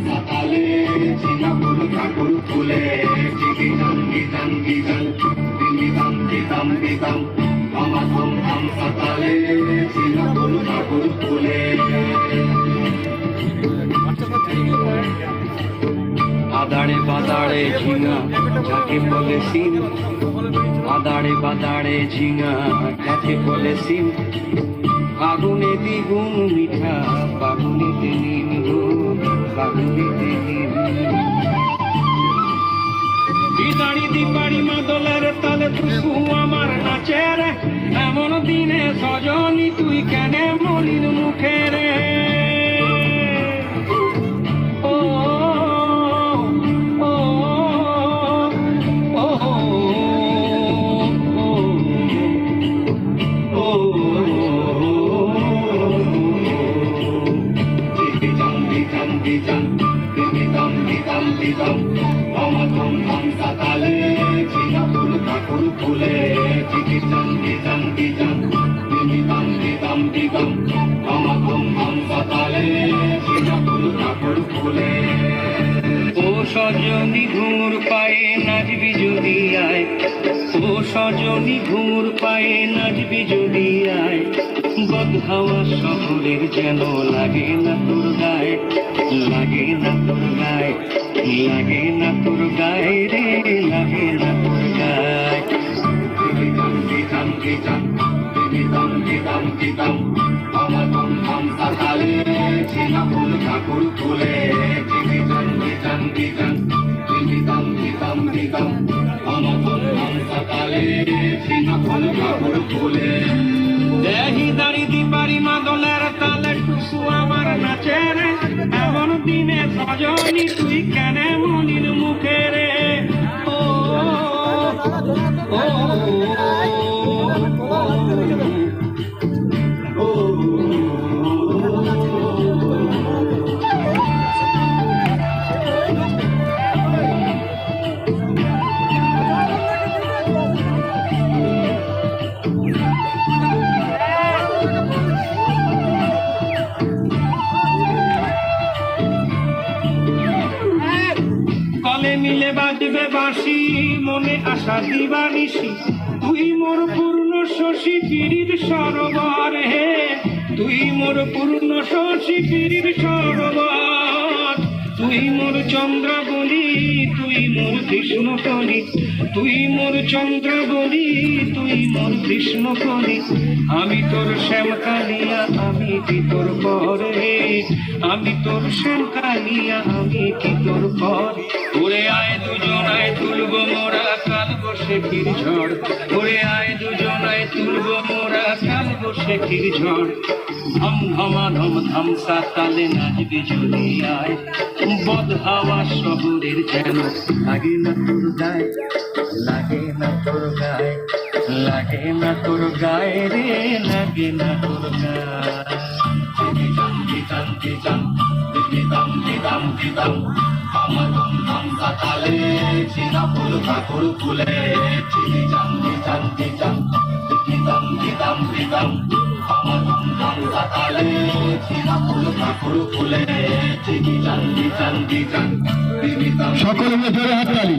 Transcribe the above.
সকালে চিনা ফুল ঠাকুর ফুলে সকালে চিনা ফুল ঠাকুর ফুলে আদাড়ে বাদাড়ে ঝিঙা যাকে বলে সিম আদাড়ে বাদাড়ে ঝিঙা যাকে বলে সিম আগুনে দ্বিগুণ মিঠা বাগুনিতে নিম গো বাগুনিতে নিম বিদাড়ি দিপাড়ি মাদলের তালে টুকু আমার নাচের এমন দিনে সজনী তুই কেন মলিন মুখে রে সকালে চিনা ফুল ঠাকুর ফুলে সকালে চিনা ফুল ঠাকুর ফুলে ও সজনী ঘুঙুর পায়ে নাচবি যদি আয় ও সজনী ঘুঙুর পায়ে নাচবি যদি আয় বদহাওয়া শহরের যেন লাগে না তোর গায়ে লাগে না তোর গায়ে লাগে না তোর গায়ে রে লাগে না তোর গায়ে সকালে চিনা ফুল ঠাকুর ফুলে সকালে চিনা ফুল ঠাকুর ফুলে দেহি দাড়ি দিপারি মাদলের তালে টুকু আমার নাচের এমন দিনে সজনী তুই কেন মলিন মুখে রে ও ও মিলে বাজবে বাঁশি মনে আশা দিবানিসি তুই মোর পূর্ণ শশী পীড়ির সরোবর হে তুই মোর পূর্ণ শশী পীড়ির সরোবর তুই মোর চন্দ্র বলি তুই মোর কৃষ্ণ কলি তুই মোর চন্দ্র বলি তুই মোর কৃষ্ণ কলি আমি তোর শ্যাম কালিয়া আমি কি তোর পরে আমি তোর শ্যাম কালিয়া আমি কি তোর পরে ওরে আয় দুজনায় তুলব মোরা কাল বৈশাখীর ঝড় ওরে আয় দুজনায় তুলব মোরা কাল বৈশাখীর ঝড় ধম ধমা ধম ধামসা তালে নাচবি যদি আয় বদহাওয়া শহরের যেন লাগে না তোর গায়ে লাগে না তোর গায়ে লাগে না তোর গায়ে রে লাগে না তোর গায়ে সকালে চিনা ফুল ঠাকুর ফুলে সকালে চিনা ফুল ঠাকুর ফুলে সকলে জোরে হাততালি।